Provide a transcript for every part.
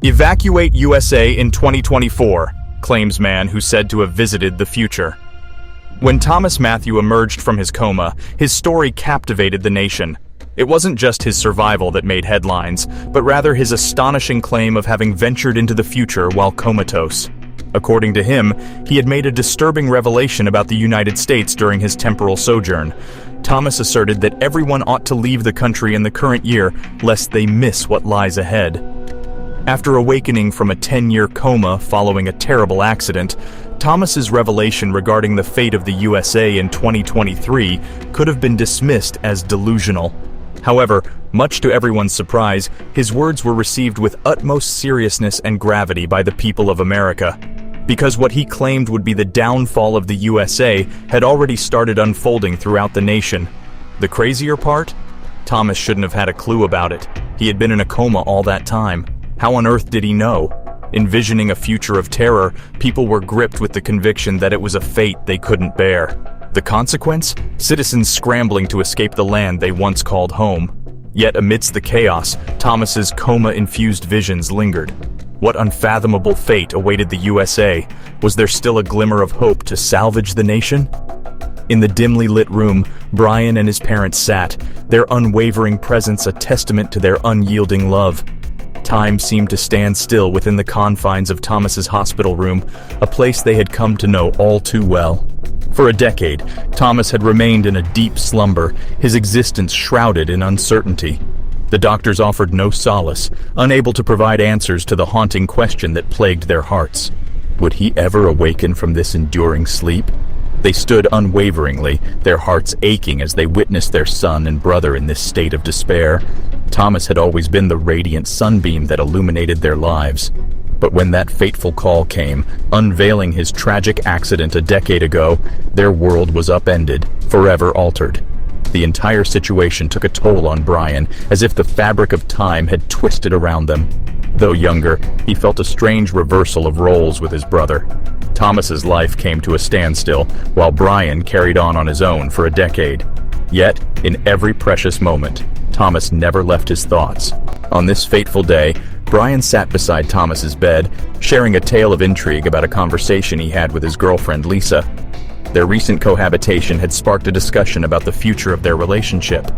Evacuate USA in 2024, claims man who said to have visited the future. When Thomas Matthew emerged from his coma, his story captivated the nation. It wasn't just his survival that made headlines, but rather his astonishing claim of having ventured into the future while comatose. According to him, he had made a disturbing revelation about the United States during his temporal sojourn. Thomas asserted that everyone ought to leave the country in the current year lest they miss what lies ahead. After awakening from a 10-year coma following a terrible accident, Thomas's revelation regarding the fate of the USA in 2023 could have been dismissed as delusional. However, much to everyone's surprise, his words were received with utmost seriousness and gravity by the people of America. Because what he claimed would be the downfall of the USA had already started unfolding throughout the nation. The crazier part? Thomas shouldn't have had a clue about it. He had been in a coma all that time. How on earth did he know? Envisioning a future of terror, people were gripped with the conviction that it was a fate they couldn't bear. The consequence? Citizens scrambling to escape the land they once called home. Yet amidst the chaos, Thomas's coma-infused visions lingered. What unfathomable fate awaited the USA? Was there still a glimmer of hope to salvage the nation? In the dimly lit room, Brian and his parents sat, their unwavering presence a testament to their unyielding love. Time seemed to stand still within the confines of Thomas's hospital room, a place they had come to know all too well. For a decade, Thomas had remained in a deep slumber, his existence shrouded in uncertainty. The doctors offered no solace, unable to provide answers to the haunting question that plagued their hearts. Would he ever awaken from this enduring sleep? They stood unwaveringly, their hearts aching as they witnessed their son and brother in this state of despair. Thomas had always been the radiant sunbeam that illuminated their lives. But when that fateful call came, unveiling his tragic accident a decade ago, their world was upended, forever altered. The entire situation took a toll on Brian, as if the fabric of time had twisted around them. Though younger, he felt a strange reversal of roles with his brother. Thomas's life came to a standstill, while Brian carried on his own for a decade. Yet, in every precious moment, Thomas never left his thoughts. On this fateful day, Brian sat beside Thomas's bed, sharing a tale of intrigue about a conversation he had with his girlfriend, Lisa. Their recent cohabitation had sparked a discussion about the future of their relationship.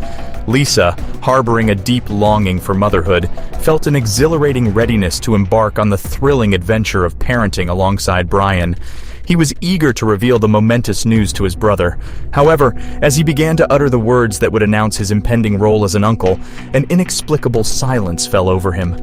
Lisa, harboring a deep longing for motherhood, felt an exhilarating readiness to embark on the thrilling adventure of parenting alongside Brian. He was eager to reveal the momentous news to his brother. However, as he began to utter the words that would announce his impending role as an uncle, an inexplicable silence fell over him.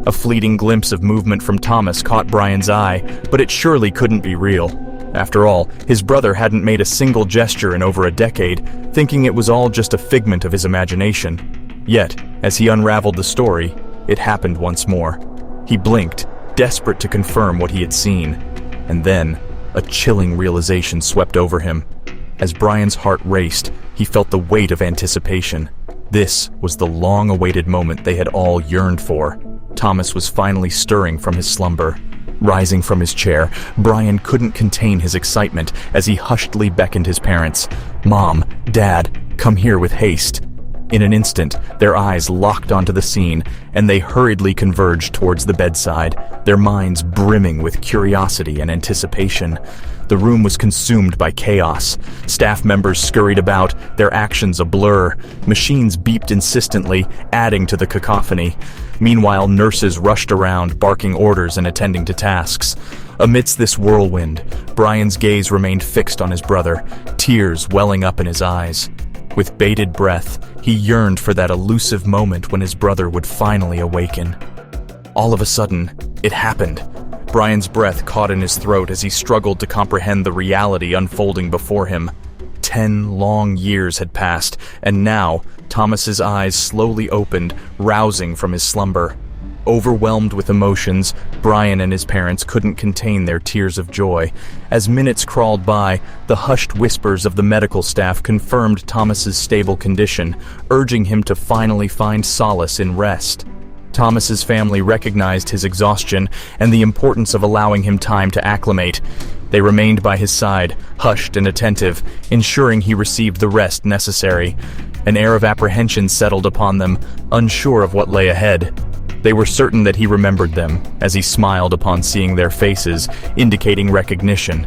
A fleeting glimpse of movement from Thomas caught Brian's eye, but it surely couldn't be real. After all, his brother hadn't made a single gesture in over a decade, thinking it was all just a figment of his imagination. Yet, as he unraveled the story, it happened once more. He blinked, desperate to confirm what he had seen. And then, a chilling realization swept over him. As Brian's heart raced, he felt the weight of anticipation. This was the long-awaited moment they had all yearned for. Thomas was finally stirring from his slumber. Rising from his chair, Brian couldn't contain his excitement as he hushedly beckoned his parents. "Mom, Dad, come here with haste." In an instant, their eyes locked onto the scene, and they hurriedly converged towards the bedside, their minds brimming with curiosity and anticipation. The room was consumed by chaos. Staff members scurried about, their actions a blur. Machines beeped insistently, adding to the cacophony. Meanwhile, nurses rushed around, barking orders and attending to tasks. Amidst this whirlwind, Brian's gaze remained fixed on his brother, tears welling up in his eyes. With bated breath, he yearned for that elusive moment when his brother would finally awaken. All of a sudden, it happened. Brian's breath caught in his throat as he struggled to comprehend the reality unfolding before him. 10 long years had passed, and now, Thomas's eyes slowly opened, rousing from his slumber. Overwhelmed with emotions, Brian and his parents couldn't contain their tears of joy. As minutes crawled by, the hushed whispers of the medical staff confirmed Thomas's stable condition, urging him to finally find solace in rest. Thomas's family recognized his exhaustion and the importance of allowing him time to acclimate. They remained by his side, hushed and attentive, ensuring he received the rest necessary. An air of apprehension settled upon them, unsure of what lay ahead. They were certain that he remembered them, as he smiled upon seeing their faces, indicating recognition.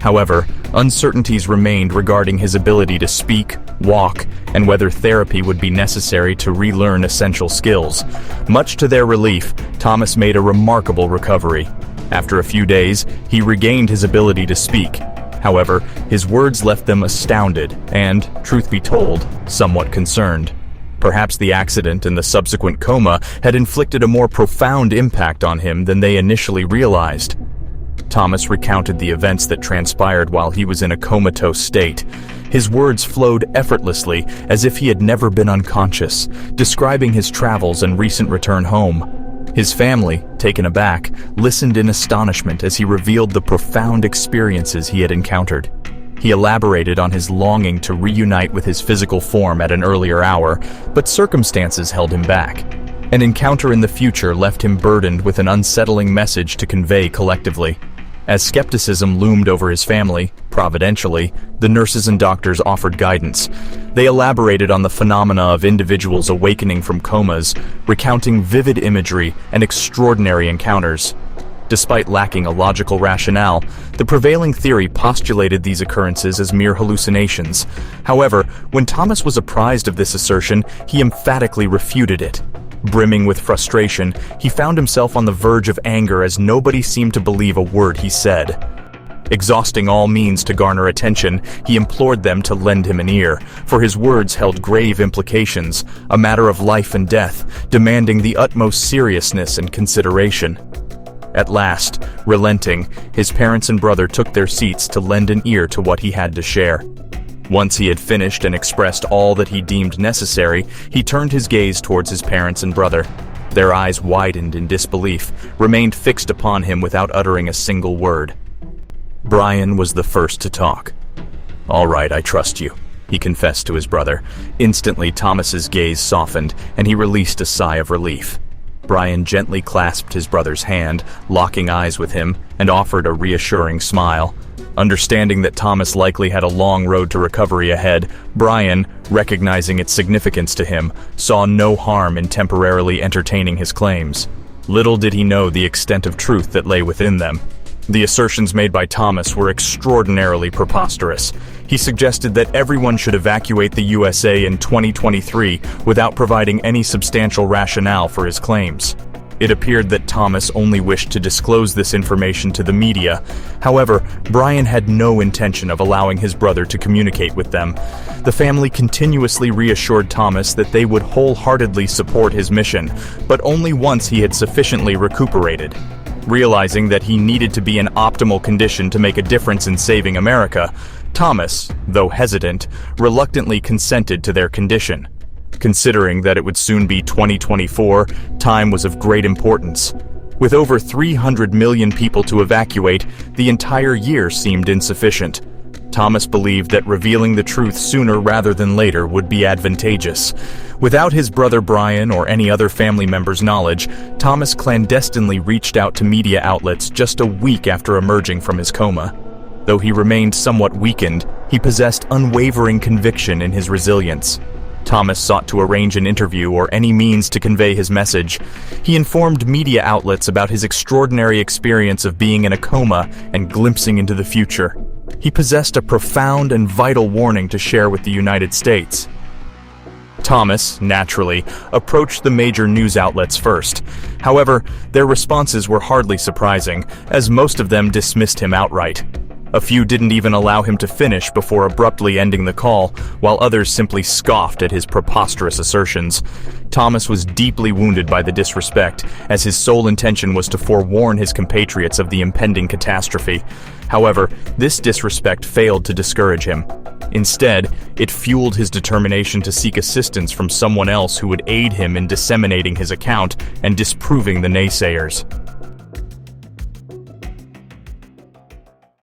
However, uncertainties remained regarding his ability to speak, walk, and whether therapy would be necessary to relearn essential skills. Much to their relief, Thomas made a remarkable recovery. After a few days, he regained his ability to speak. However, his words left them astounded and, truth be told, somewhat concerned. Perhaps the accident and the subsequent coma had inflicted a more profound impact on him than they initially realized. Thomas recounted the events that transpired while he was in a comatose state. His words flowed effortlessly, as if he had never been unconscious, describing his travels and recent return home. His family, taken aback, listened in astonishment as he revealed the profound experiences he had encountered. He elaborated on his longing to reunite with his physical form at an earlier hour, but circumstances held him back. An encounter in the future left him burdened with an unsettling message to convey collectively. As skepticism loomed over his family, providentially, the nurses and doctors offered guidance. They elaborated on the phenomena of individuals awakening from comas, recounting vivid imagery and extraordinary encounters. Despite lacking a logical rationale, the prevailing theory postulated these occurrences as mere hallucinations. However, when Thomas was apprised of this assertion, he emphatically refuted it. Brimming with frustration, he found himself on the verge of anger as nobody seemed to believe a word he said. Exhausting all means to garner attention, he implored them to lend him an ear, for his words held grave implications, a matter of life and death, demanding the utmost seriousness and consideration. At last, relenting, his parents and brother took their seats to lend an ear to what he had to share. Once he had finished and expressed all that he deemed necessary, he turned his gaze towards his parents and brother. Their eyes widened in disbelief, remained fixed upon him without uttering a single word. Brian was the first to talk. "All right, I trust you," he confessed to his brother. Instantly, Thomas's gaze softened, and he released a sigh of relief. Brian gently clasped his brother's hand, locking eyes with him, and offered a reassuring smile. Understanding that Thomas likely had a long road to recovery ahead, Brian, recognizing its significance to him, saw no harm in temporarily entertaining his claims. Little did he know the extent of truth that lay within them. The assertions made by Thomas were extraordinarily preposterous. He suggested that everyone should evacuate the USA in 2023 without providing any substantial rationale for his claims. It appeared that Thomas only wished to disclose this information to the media. However, Brian had no intention of allowing his brother to communicate with them. The family continuously reassured Thomas that they would wholeheartedly support his mission, but only once he had sufficiently recuperated. Realizing that he needed to be in optimal condition to make a difference in saving America, Thomas, though hesitant, reluctantly consented to their condition. Considering that it would soon be 2024, time was of great importance. With over 300 million people to evacuate, the entire year seemed insufficient. Thomas believed that revealing the truth sooner rather than later would be advantageous. Without his brother Brian or any other family member's knowledge, Thomas clandestinely reached out to media outlets just a week after emerging from his coma. Though he remained somewhat weakened, he possessed unwavering conviction in his resilience. Thomas sought to arrange an interview or any means to convey his message. He informed media outlets about his extraordinary experience of being in a coma and glimpsing into the future. He possessed a profound and vital warning to share with the United States. Thomas, naturally, approached the major news outlets first. However, their responses were hardly surprising, as most of them dismissed him outright. A few didn't even allow him to finish before abruptly ending the call, while others simply scoffed at his preposterous assertions. Thomas was deeply wounded by the disrespect, as his sole intention was to forewarn his compatriots of the impending catastrophe. However, this disrespect failed to discourage him. Instead, it fueled his determination to seek assistance from someone else who would aid him in disseminating his account and disproving the naysayers.